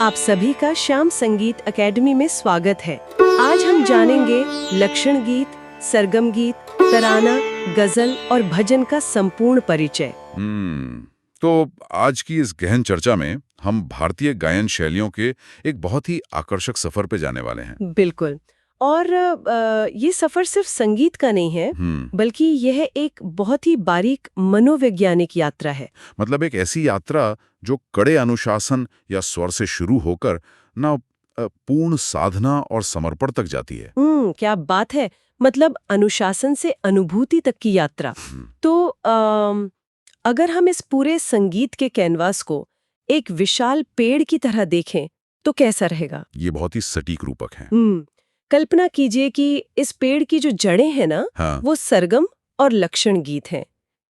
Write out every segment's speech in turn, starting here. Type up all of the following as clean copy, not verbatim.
आप सभी का श्याम संगीत एकेडमी में स्वागत है। आज हम जानेंगे लक्षण गीत, सरगम गीत, तराना, गजल और भजन का संपूर्ण परिचय। तो आज की इस गहन चर्चा में हम भारतीय गायन शैलियों के एक बहुत ही आकर्षक सफर पे जाने वाले हैं। बिल्कुल। और ये सफर सिर्फ संगीत का नहीं है, बल्कि यह एक बहुत ही बारीक मनोवैज्ञानिक यात्रा है। मतलब एक ऐसी यात्रा जो कड़े अनुशासन या स्वर से शुरू होकर ना पूर्ण साधना और समर्पण तक जाती है। क्या बात है। मतलब अनुशासन से अनुभूति तक की यात्रा। तो अगर हम इस पूरे संगीत के कैनवास को एक विशाल पेड़ की तरह देखें तो कैसा रहेगा? ये बहुत ही सटीक रूपक है। कल्पना कीजिए कि इस पेड़ की जो जड़ें हैं ना, हाँ। वो सरगम और लक्षण गीत हैं,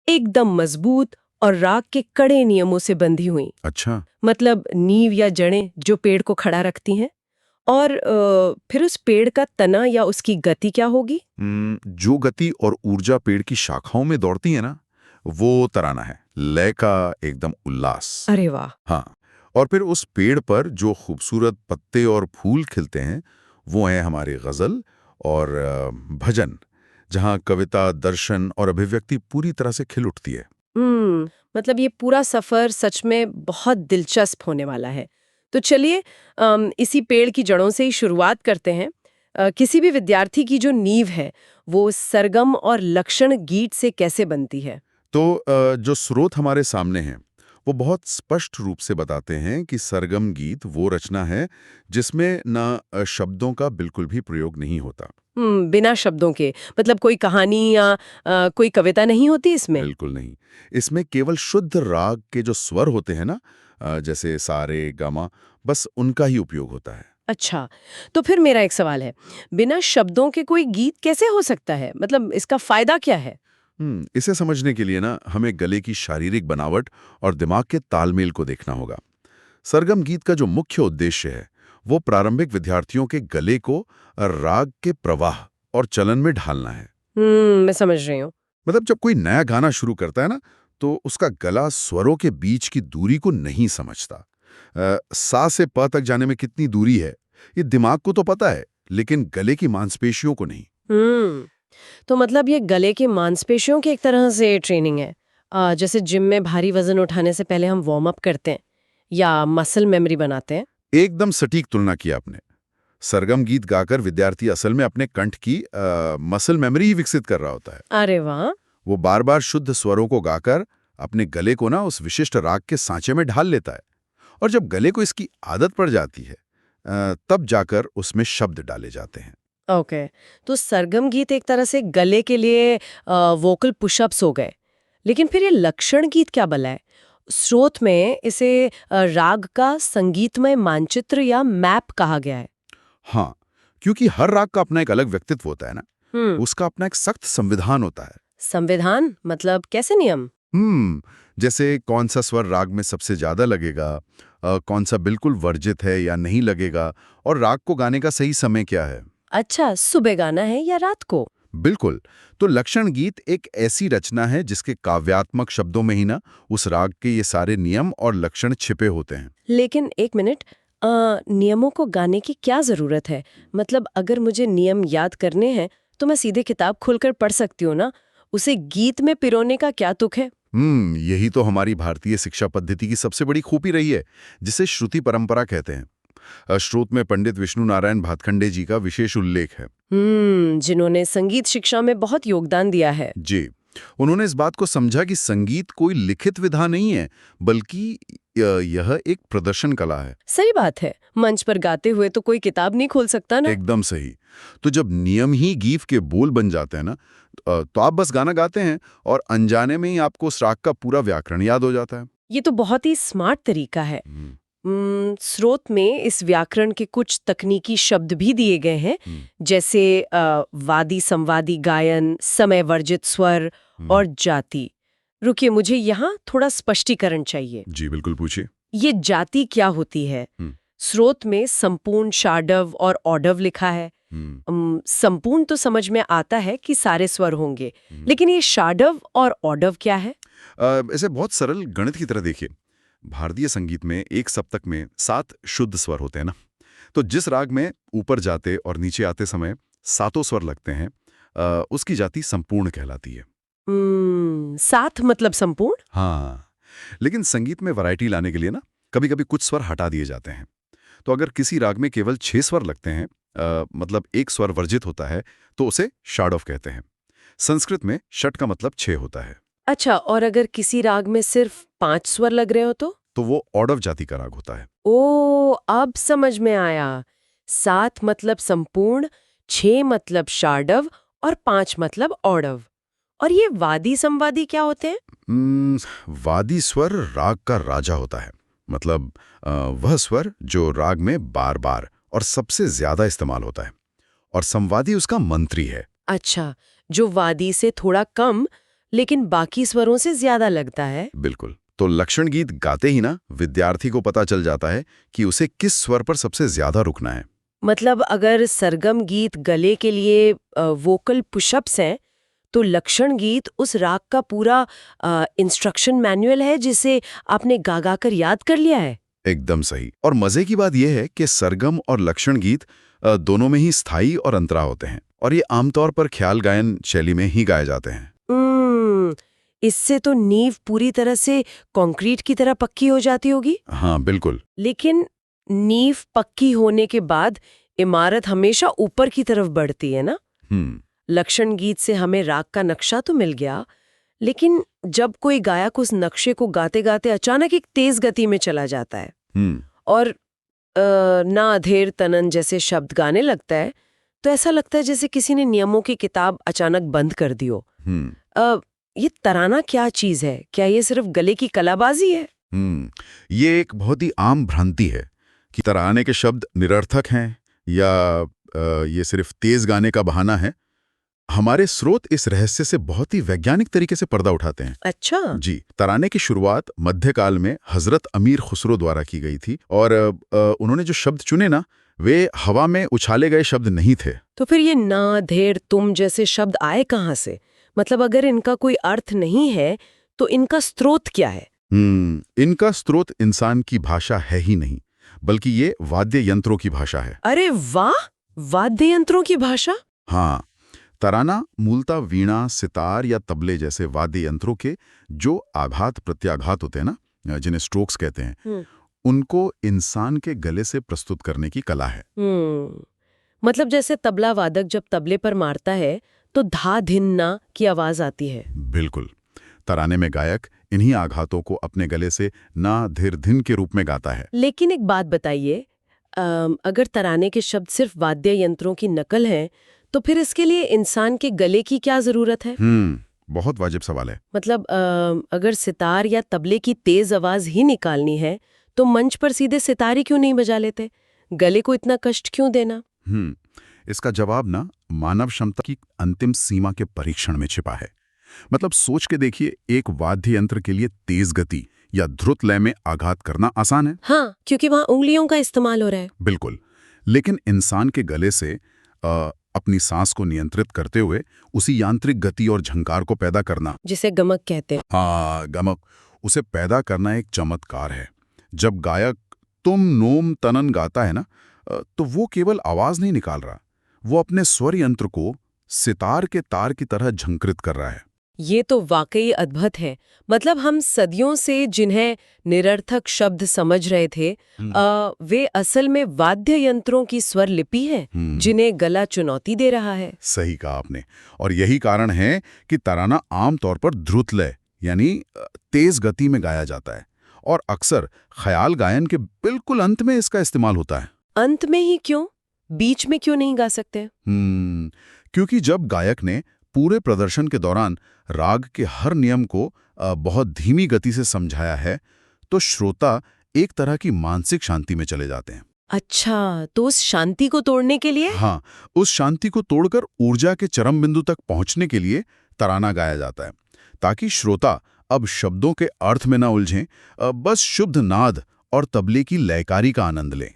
एकदम मजबूत और राग के कड़े नियमों से बंधी हुई। अच्छा। मतलब नींव या जड़ें जो पेड़ को खड़ा रखती हैं। और फिर उस पेड़ का तना या उसकी गति क्या होगी? जो गति और ऊर्जा पेड़ की शाखाओं में दौड़ती है ना, वो तराना है। लय का एकदम उल्लास। अरे वाह। हाँ। और फिर उस पेड़ पर जो खूबसूरत पत्ते और फूल खिलते हैं वो है हमारी गजल और भजन, जहाँ कविता, दर्शन और अभिव्यक्ति पूरी तरह से खिल उठती है। मतलब ये पूरा सफर सच में बहुत दिलचस्प होने वाला है। तो चलिए इसी पेड़ की जड़ों से ही शुरुआत करते हैं। किसी भी विद्यार्थी की जो नींव है वो सरगम और लक्षण गीत से कैसे बनती है? तो जो स्रोत हमारे सामने हैं वो बहुत स्पष्ट रूप से बताते हैं कि सरगम गीत वो रचना है जिसमें ना शब्दों का बिल्कुल भी प्रयोग नहीं होता। बिना शब्दों के, मतलब कोई कहानी या कोई कविता नहीं होती इसमें? बिल्कुल नहीं। इसमें केवल शुद्ध राग के जो स्वर होते हैं ना, जैसे सारे गामा, बस उनका ही उपयोग होता है। अच्छा, तो फिर मेरा एक सवाल है, बिना शब्दों के कोई गीत कैसे हो सकता है? मतलब इसका फायदा क्या है? इसे समझने के लिए ना हमें गले की शारीरिक बनावट और दिमाग के तालमेल को देखना होगा। सरगम गीत का जो मुख्य उद्देश्य है वो प्रारंभिक विद्यार्थियों के गले को राग के प्रवाह और चलन में ढालना है। मैं समझ रही हूँ। मतलब जब कोई नया गाना शुरू करता है ना, तो उसका गला स्वरों के बीच की दूरी को नहीं समझता। सा से प तक जाने में कितनी दूरी है ये दिमाग को तो पता है, लेकिन गले की मांसपेशियों को नहीं। तो मतलब ये गले की मांसपेशियों की एक तरह से ट्रेनिंग है। जैसे जिम में भारी वजन उठाने से पहले हम वार्म अप करते हैं या मसल मेमोरी बनाते हैं। एकदम सटीक तुलना की आपने। सरगम गीत गाकर विद्यार्थी असल में अपने कंठ की मसल मेमोरी ही विकसित कर रहा होता है। अरे वाह। वो बार बार शुद्ध स्वरों को गाकर अपने गले को ना उस विशिष्ट राग के सांचे में ढाल लेता है। और जब गले को इसकी आदत पड़ जाती है तब जाकर उसमें शब्द डाले जाते हैं। ओके। तो सरगम गीत एक तरह से गले के लिए वोकल पुशअप्स हो गए। लेकिन फिर ये लक्षण गीत क्या भला है? स्रोत में इसे राग का संगीतमय मानचित्र या मैप कहा गया है। हाँ, क्योंकि हर राग का अपना एक अलग व्यक्तित्व होता है ना, हम्म उसका अपना एक सख्त संविधान होता है। संविधान मतलब कैसे नियम? जैसे कौन सा स्वर राग में सबसे ज्यादा लगेगा, कौन सा बिल्कुल वर्जित है या नहीं लगेगा, और राग को गाने का सही समय क्या है। अच्छा, सुबह गाना है या रात को? बिल्कुल। तो लक्षण गीत एक ऐसी रचना है जिसके काव्यात्मक शब्दों में ही ना उस राग के ये सारे नियम और लक्षण छिपे होते हैं। लेकिन एक मिनट, नियमों को गाने की क्या जरूरत है? मतलब अगर मुझे नियम याद करने हैं तो मैं सीधे किताब खोलकर पढ़ सकती हूँ ना। उसे गीत में पिरोने का क्या तुक है? यही तो हमारी भारतीय शिक्षा पद्धति की सबसे बड़ी खूबी रही है, जिसे श्रुति परंपरा कहते हैं। स्रोत में पंडित विष्णु नारायण भातखंडे जी का विशेष उल्लेख है। जिन्होंने संगीत शिक्षा में बहुत योगदान दिया है। जी। उन्होंने इस बात को समझा कि संगीत कोई लिखित विधा नहीं है, बल्कि यह एक प्रदर्शन कला है। सही बात है, मंच पर गाते हुए तो कोई किताब नहीं खोल सकता ना। एकदम सही। तो जब नियम ही गीत के बोल बन जाते हैं ना, तो आप बस गाना गाते हैं और अनजाने में ही आपको उस राग का पूरा व्याकरण याद हो जाता है। ये तो बहुत ही स्मार्ट तरीका है। स्रोत में इस व्याकरण के कुछ तकनीकी शब्द भी दिए गए हैं, जैसे वादी संवादी गायन, समय वर्जित स्वर और जाति। रुकिए, मुझे यहाँ थोड़ा स्पष्टीकरण चाहिए। जी बिल्कुल, पूछिए। ये जाति क्या होती है? स्रोत में संपूर्ण, शाडव और ऑडव लिखा है। संपूर्ण तो समझ में आता है कि सारे स्वर होंगे, लेकिन ये शाडव और ऑडव क्या है? ऐसे बहुत सरल गणित की तरह देखिए। भारतीय संगीत में एक सप्तक में 7 शुद्ध स्वर होते हैं ना, तो जिस राग में ऊपर जाते और नीचे आते समय सातों स्वर लगते हैं, उसकी जाति संपूर्ण कहलाती है। सात मतलब संपूर्ण? हाँ, लेकिन संगीत में वैरायटी लाने के लिए ना कभी कभी कुछ स्वर हटा दिए जाते हैं। तो अगर किसी राग में केवल 6 स्वर लगते हैं, मतलब एक स्वर वर्जित होता है, तो उसे शाडव कहते हैं। संस्कृत में षट का मतलब 6 होता है। अच्छा, और अगर किसी राग में सिर्फ 5 स्वर लग रहे हो तो वो ऑडव जाति का राग होता है। ओ, अब समझ में आया। 7 मतलब संपूर्ण, 6 मतलब शाडव और 5 मतलब औडव। और ये वादी संवादी क्या होते हैं? वादी स्वर राग का राजा होता है। मतलब वह स्वर जो राग में बार बार और सबसे ज्यादा इस्तेमाल होता है, और संवादी उसका मंत्री है। अच्छा, जो वादी से थोड़ा कम लेकिन बाकी स्वरों से ज्यादा लगता है। बिल्कुल। तो लक्षण गीत गाते ही ना विद्यार्थी को पता चल जाता है कि उसे किस स्वर पर सबसे ज्यादा रुकना है। मतलब अगर सरगम गीत गले के लिए वोकल पुशअप्स हैं, तो लक्षण गीत उस राग का पूरा इंस्ट्रक्शन मैनुअल है जिसे आपने गा गा कर याद कर लिया है। एकदम सही। और मजे की बात यह है कि सरगम और लक्षण गीत दोनों में ही स्थाई और अंतरा होते हैं, और ये आमतौर पर ख्याल गायन शैली में ही गाए जाते हैं। इससे तो नींव पूरी तरह से कंक्रीट की तरह पक्की हो जाती होगी। हाँ बिल्कुल। लेकिन नींव पक्की होने के बाद इमारत हमेशा ऊपर की तरफ बढ़ती है ना। लक्षण गीत से हमें राग का नक्शा तो मिल गया, लेकिन जब कोई गायक उस नक्शे को गाते गाते अचानक एक तेज गति में चला जाता है और ना अधेर तनन जैसे शब्द गाने लगता है, तो ऐसा लगता है जैसे किसी ने नियमों की किताब अचानक बंद कर दी हो। ये तराना क्या चीज है? क्या ये सिर्फ गले की कलाबाजी है? ये एक बहुत ही आम भ्रांति है कि तराने के शब्द निरर्थक हैं या ये सिर्फ तेज गाने का बहाना है। हमारे स्रोत इस रहस्य से बहुत ही वैज्ञानिक तरीके से पर्दा उठाते हैं। अच्छा जी, तराने की शुरुआत मध्यकाल में हजरत अमीर खुसरो द्वारा की गई थी, और उन्होंने जो शब्द चुने ना, वे हवा में उछाले गए शब्द नहीं थे। तो फिर ये ना, धेर, तुम जैसे शब्द आए कहाँ से? मतलब अगर इनका कोई अर्थ नहीं है तो इनका स्रोत क्या है? इनका स्रोत इंसान की भाषा है ही नहीं, बल्कि ये वाद्य यंत्रों की भाषा है। अरे वाह, वाद्य यंत्रों की भाषा? हाँ, तराना मूलतः वीणा, सितार या तबले जैसे वाद्य यंत्रों के जो आघात प्रत्याघात होते हैं ना, जिन्हें स्ट्रोक्स कहते हैं, उनको इंसान के गले से प्रस्तुत करने की कला है। मतलब जैसे तबला वादक जब तबले पर मारता है तो धा धिन ना की आवाज आती है। बिल्कुल। तराने में गायक इन्हीं आघातों को अपने गले से ना धिर धिन के रूप में गाता है। लेकिन एक बात बताइए, अगर तराने के शब्द सिर्फ वाद्य यंत्रों की नकल हैं, तो फिर इसके लिए इंसान के गले की क्या जरूरत है? बहुत वाजिब सवाल है। मतलब अगर सितार या तबले की तेज आवाज ही निकालनी है तो मंच पर सीधे सितारी क्यों नहीं बजा लेते? गले को इतना कष्ट क्यों देना? इसका जवाब ना मानव क्षमता की अंतिम सीमा के परीक्षण में छिपा है। मतलब सोच के देखिए, एक वाद्य यंत्र के लिए तेज गति या द्रुत लय में आघात करना आसान है। हाँ, क्योंकि वहां उंगलियों का इस्तेमाल हो रहा है। बिल्कुल। लेकिन इंसान के गले से अपनी सांस को नियंत्रित करते हुए उसी यांत्रिक गति और झंकार को पैदा करना, जिसे गमक कहते हैं। हाँ, गमक, उसे पैदा करना एक चमत्कार है। जब गायक तुम नोम तनन गाता है ना, तो वो केवल आवाज नहीं निकाल रहा, वो अपने स्वर यंत्र को सितार के तार की तरह झंकृत कर रहा है। ये तो वाकई अद्भुत है। मतलब हम सदियों से जिन्हें निरर्थक शब्द समझ रहे थे, वे असल में वाद्य यंत्रों की स्वर लिपि है जिन्हें गला चुनौती दे रहा है। सही कहा आपने। और यही कारण है कि तराना आमतौर पर द्रुत लय यानी तेज गति में गाया जाता है, और अक्सर ख्याल गायन के बिल्कुल अंत में इसका इस्तेमाल होता है। अंत में ही क्यों? बीच में क्यों नहीं गा सकते? क्योंकि जब गायक ने पूरे प्रदर्शन के दौरान राग के हर नियम को बहुत धीमी गति से समझाया है, तो श्रोता एक तरह की मानसिक शांति में चले जाते हैं। अच्छा, तो उस शांति को तोड़ने के लिए? हाँ, उस शांति को तोड़कर ऊर्जा के चरम बिंदु तक पहुंचने के लिए तराना गाया जाता है, ताकि श्रोता अब शब्दों के अर्थ में ना उलझें, बस शुद्ध नाद और तबले की लयकारी का आनंद लें।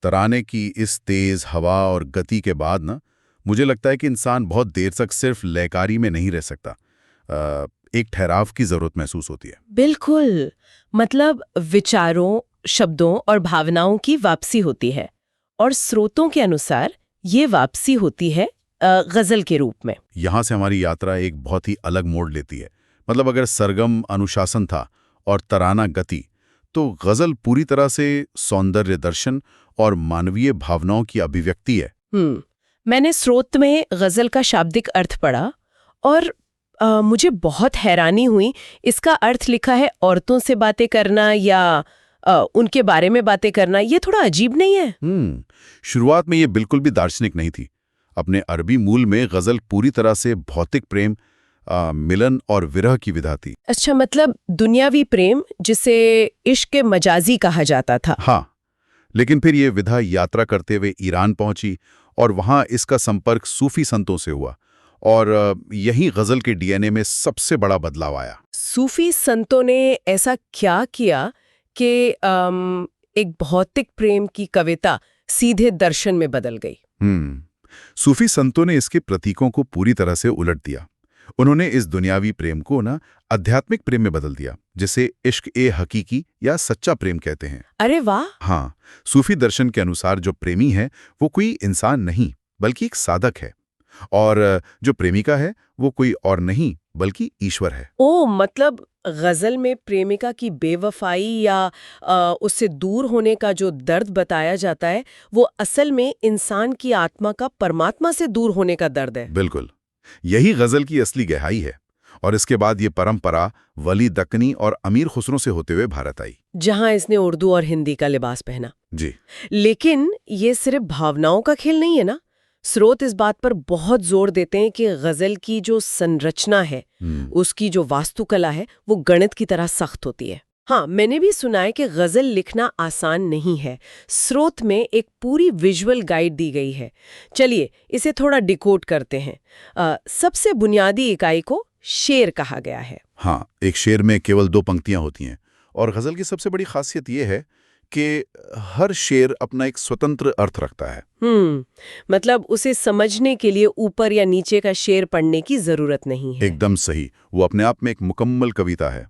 तराने की इस तेज हवा और गति के बाद ना, मुझे लगता है कि इंसान बहुत देर तक सिर्फ लयकारी में नहीं रह सकता। एक ठहराव की जरूरत महसूस होती है। बिल्कुल, मतलब विचारों, शब्दों और भावनाओं की वापसी होती है, और स्रोतों के अनुसार ये वापसी होती है गजल के रूप में। यहाँ से हमारी यात्रा एक बहुत ही अलग मोड़ लेती है। मतलब अगर सरगम अनुशासन था और तराना गति, तो गजल पूरी तरह से सौंदर्य दर्शन और मानवीय भावनाओं की अभिव्यक्ति है। मैंने स्रोत में गजल का शाब्दिक अर्थ पढ़ा और मुझे बहुत हैरानी हुई। इसका अर्थ लिखा है औरतों से बातें करना या उनके बारे में बातें करना। ये थोड़ा अजीब नहीं है? शुरुआत में ये बिल्कुल भी दार्शनिक नहीं थी। अपने अरबी मूल में गजल पूरी तरह से भौतिक प्रेम, मिलन और विरह की विधा थी। अच्छा, मतलब दुनियावी प्रेम, जिसे इश्क मजाजी कहा जाता था। हाँ, लेकिन फिर ये विधा यात्रा करते हुए ईरान पहुंची और वहां इसका संपर्क सूफी संतों से हुआ, और यही गजल के डीएनए में सबसे बड़ा बदलाव आया। सूफी संतों ने ऐसा क्या किया कि एक भौतिक प्रेम की कविता सीधे दर्शन में बदल गई? सूफी संतों ने इसके प्रतीकों को पूरी तरह से उलट दिया। उन्होंने इस दुनियावी प्रेम को आध्यात्मिक प्रेम में बदल दिया, जिसे इश्क ए हकीकी या सच्चा प्रेम कहते हैं। अरे वाह! हाँ, सूफी दर्शन के अनुसार जो प्रेमी है वो कोई इंसान नहीं बल्कि एक साधक है, और जो प्रेमिका है वो कोई और नहीं बल्कि ईश्वर है। मतलब गजल में प्रेमिका की बेवफाई या उससे दूर होने का जो दर्द बताया जाता है, वो असल में इंसान की आत्मा का परमात्मा से दूर होने का दर्द है। बिल्कुल, यही गजल की असली गहराई है। और इसके बाद ये परंपरा वली दक्कनी और अमीर खुसरो से होते हुए भारत आई, जहां इसने उर्दू और हिंदी का लिबास पहना। जी। लेकिन ये सिर्फ भावनाओं का खेल नहीं है ना। स्रोत इस बात पर बहुत जोर देते हैं कि गजल की जो संरचना है, उसकी जो वास्तुकला है, वो गणित की तरह सख्त होती है। हाँ, मैंने भी सुना है कि गजल लिखना आसान नहीं है। स्रोत में एक पूरी विजुअल गाइड दी गई है। चलिए इसे थोड़ा डिकोड करते हैं। सबसे बुनियादी इकाई को शेर कहा गया है। हाँ, एक शेर में केवल 2 पंक्तियां होती हैं, और गजल की सबसे बड़ी खासियत यह है कि हर शेर अपना एक स्वतंत्र अर्थ रखता है। मतलब उसे समझने के लिए ऊपर या नीचे का शेर पढ़ने की जरूरत नहीं है। एकदम सही, वो अपने आप में एक मुकम्मल कविता है।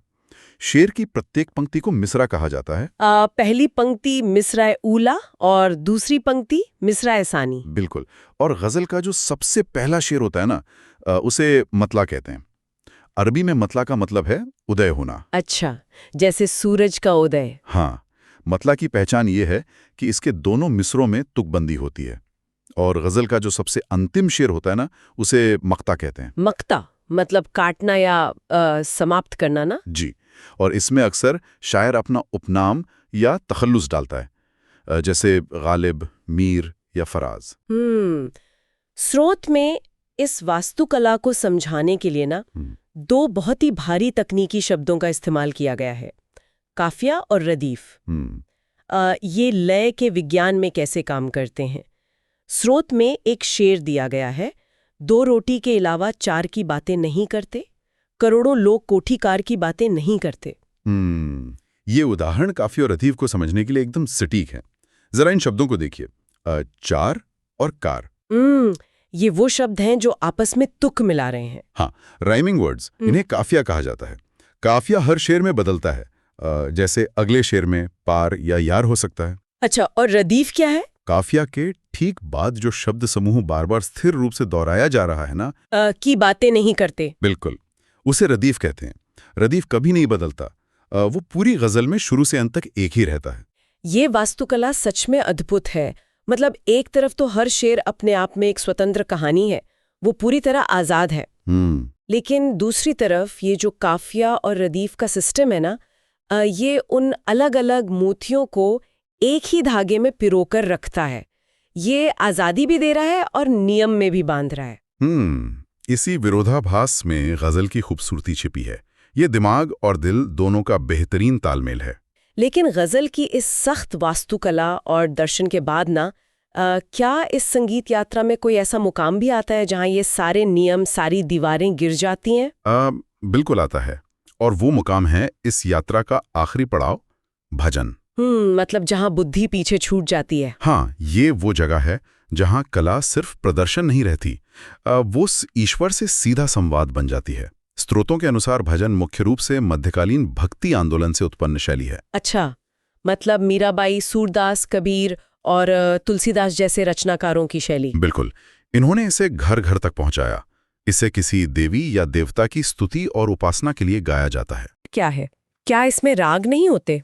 शेर की प्रत्येक पंक्ति को मिसरा कहा जाता है। पहली पंक्ति मिसरा ऊला और दूसरी पंक्ति मिसरा सानी। बिल्कुल, और गजल का जो सबसे पहला शेर होता है ना, उसे मतला कहते हैं। अरबी में मतला का मतलब है उदय होना। अच्छा, जैसे सूरज का उदय। हाँ, मतला की पहचान ये है कि इसके दोनों मिसरों में तुकबंदी होती है। और गजल का जो सबसे अंतिम शेर होता है ना, उसे मक्ता कहते हैं। मक्ता मतलब काटना या समाप्त करना ना? जी, और इसमें अक्सर शायर अपना उपनाम या तखल्लुस डालता है, जैसे गालिब, मीर या फराज। स्रोत में इस वास्तुकला को समझाने के लिए ना 2 बहुत ही भारी तकनीकी शब्दों का इस्तेमाल किया गया है, काफिया और रदीफ। ये लय के विज्ञान में कैसे काम करते हैं। स्रोत में एक शेर दिया गया है, 2 रोटी के अलावा 4 की बातें नहीं करते, करोड़ों लोग कोठीकार की बातें नहीं करते। ये उदाहरण काफिया और रदीफ को समझने के लिए एकदम सटीक है। जरा इन शब्दों को देखिए, 4 और कार। ये वो शब्द हैं जो आपस में तुक मिला रहे हैं। हाँ, राइमिंग वर्ड्स, इन्हें काफिया कहा जाता है। काफिया हर शेर में बदलता है, जैसे अगले शेर में पार या यार हो सकता है। अच्छा, और रदीफ क्या है? काफिया के ठीक बाद जो शब्द समूह बार बार स्थिर रूप से दोहराया जा रहा है ना, की बातें नहीं करते। बिल्कुल, उसे रदीफ कहते हैं। रदीफ कभी नहीं बदलता, वो पूरी गजल में शुरू से अंत तक एक ही रहता है। ये वास्तुकला सच में अद्भुत है। मतलब एक तरफ तो हर शेर अपने आप में एक स्वतंत्र कहानी है, वो पूरी तरह आजाद है। लेकिन दूसरी तरफ ये जो काफिया और रदीफ का सिस्टम है ना, ये उन अलग अलग मोतियों को एक ही धागे में पिरोकर रखता है। ये आजादी भी दे रहा है और नियम में भी बांध रहा है। इसी विरोधाभास में गजल की खूबसूरती छिपी है। ये दिमाग और दिल दोनों का बेहतरीन तालमेल है। लेकिन गजल की इस सख्त वास्तुकला और दर्शन के बाद ना, क्या इस संगीत यात्रा में कोई ऐसा मुकाम भी आता है जहां ये सारे नियम, सारी दीवारें गिर जाती हैं? बिल्कुल आता है, और वो मुकाम है इस यात्रा का आखिरी पड़ाव, भजन। मतलब जहां बुद्धि पीछे छूट जाती है। हाँ, ये वो जगह है जहां कला सिर्फ प्रदर्शन नहीं रहती, वो ईश्वर से सीधा संवाद बन जाती है। स्रोतों के अनुसार भजन मुख्य रूप से मध्यकालीन भक्ति आंदोलन से उत्पन्न शैली है। अच्छा, मतलब मीराबाई, सूरदास, कबीर और तुलसीदास जैसे रचनाकारों की शैली। बिल्कुल, इन्होंने इसे घर घर तक पहुंचाया। इसे किसी देवी या देवता की स्तुति और उपासना के लिए गाया जाता है। क्या है, क्या इसमें राग नहीं होते?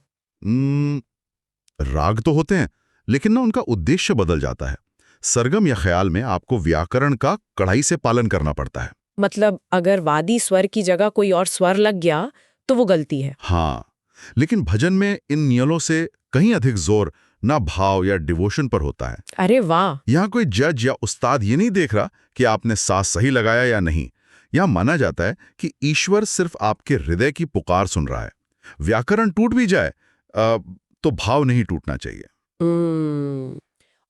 राग तो होते हैं, लेकिन ना उनका उद्देश्य बदल जाता है। सरगम या ख्याल में आपको व्याकरण का कड़ाई से पालन करना पड़ता है। मतलब अगर वादी स्वर की जगह कोई और स्वर लग गया तो वो गलती है। हाँ, लेकिन भजन में इन नियमों से कहीं अधिक जोर ना भाव या डिवोशन पर होता है। अरे वाह! यहाँ कोई जज या उस्ताद ये नहीं देख रहा कि आपने सांस सही लगाया या नहीं। यहाँ माना जाता है कि ईश्वर सिर्फ आपके हृदय की पुकार सुन रहा है। व्याकरण टूट भी जाए तो भाव नहीं टूटना चाहिए।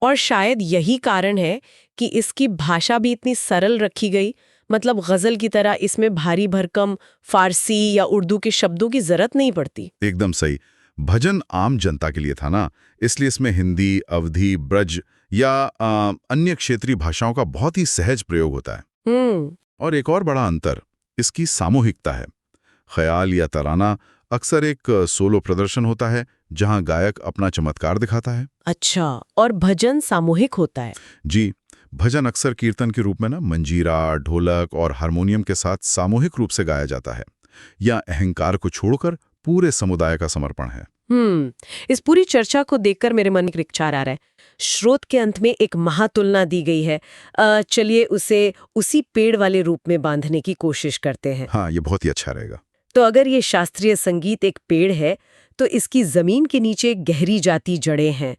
और शायद यही कारण है कि इसकी भाषा भी इतनी सरल रखी गई। मतलब गजल की तरह इसमें भारी भरकम फारसी या उर्दू के शब्दों की जरूरत नहीं पड़ती। एकदम सही। भजन आम जनता के लिए था ना, इसलिए इसमें हिंदी, अवधी, ब्रज या अन्य क्षेत्रीय भाषाओं का बहुत ही सहज प्रयोग होता है। और एक और बड़ा अंतर इसकी सामूहिकता है। ख्याल या तराना अक्सर एक सोलो प्रदर्शन होता है जहां गायक अपना चमत्कार दिखाता है। अच्छा, और भजन सामूहिक होता है? जी, भजन अक्सर कीर्तन के रूप में ना मंजीरा, ढोलक और हारमोनियम के साथ सामूहिक रूप से गाया जाता है। या अहंकार को छोड़कर पूरे समुदाय का समर्पण है। इस पूरी चर्चा को देखकर मेरे मन में एक विचार आ रहा है। श्रोत के अंत में एक महातुलना दी गई है। चलिए उसे उसी पेड़ वाले रूप में बांधने की कोशिश करते हैं। हाँ, ये बहुत ही अच्छा रहेगा। तो अगर ये शास्त्रीय संगीत एक पेड़ है तो इसकी जमीन के नीचे गहरी जाती जड़ें हैं।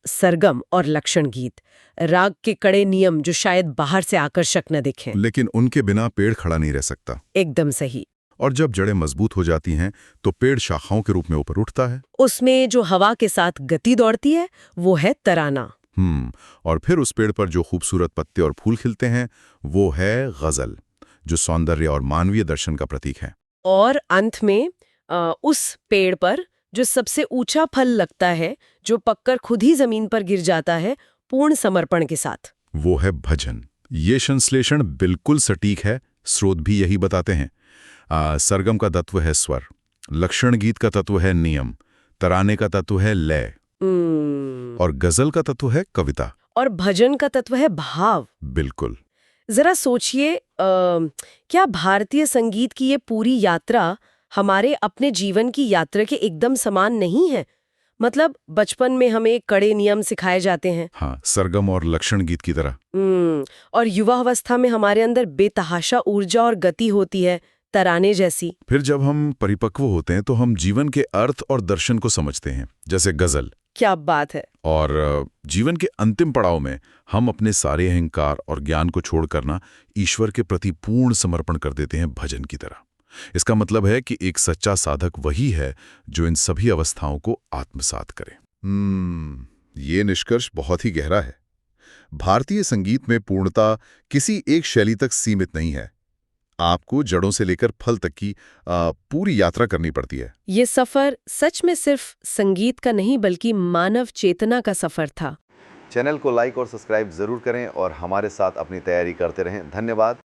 सरगम और लक्षण गीत, राग के कड़े नियम जो शायद बाहर से आकर्षक न दिखें, लेकिन उनके बिना पेड़ खड़ा नहीं रह सकता। एकदम सही। और जब जड़ें मजबूत हो जाती हैं तो पेड़ शाखाओं के रूप में ऊपर उठता है। उसमें जो हवा के साथ गति दौड़ती है वो है तराना। और फिर उस पेड़ पर जो खूबसूरत पत्ते और फूल खिलते हैं वो है गजल, जो सौंदर्य और मानवीय दर्शन का प्रतीक है। और अंत में उस पेड़ पर जो सबसे ऊंचा फल लगता है, जो पककर खुद ही जमीन पर गिर जाता है पूर्ण समर्पण के साथ, वो है भजन। ये संश्लेषण बिल्कुल सटीक है। स्रोत भी यही बताते हैं। सरगम का तत्व है स्वर, लक्षण गीत का तत्व है नियम, तराने का तत्व है लय, और गजल का तत्व है कविता, और भजन का तत्व है भाव। बिल्कुल। जरा सोचिए, क्या भारतीय संगीत की ये पूरी यात्रा हमारे अपने जीवन की यात्रा के एकदम समान नहीं है? मतलब बचपन में हमें कड़े नियम सिखाए जाते हैं। हाँ, सरगम और लक्षण गीत की तरह। और युवावस्था में हमारे अंदर बेतहाशा ऊर्जा और गति होती है, तराने जैसी। फिर जब हम परिपक्व होते हैं तो हम जीवन के अर्थ और दर्शन को समझते हैं, जैसे गजल। क्या बात है। और जीवन के अंतिम पड़ाव में हम अपने सारे अहंकार और ज्ञान को छोड़कर ना ईश्वर के प्रति पूर्ण समर्पण कर देते हैं भजन की तरह। इसका मतलब है कि एक सच्चा साधक वही है जो इन सभी अवस्थाओं को आत्मसात करे। ये निष्कर्ष बहुत ही गहरा है। भारतीय संगीत में पूर्णता किसी एक शैली तक सीमित नहीं है। आपको जड़ों से लेकर फल तक की पूरी यात्रा करनी पड़ती है। ये सफर सच में सिर्फ संगीत का नहीं बल्कि मानव चेतना का सफर था। चैनल को लाइक और सब्सक्राइब जरूर करें और हमारे साथ अपनी तैयारी करते रहें। धन्यवाद।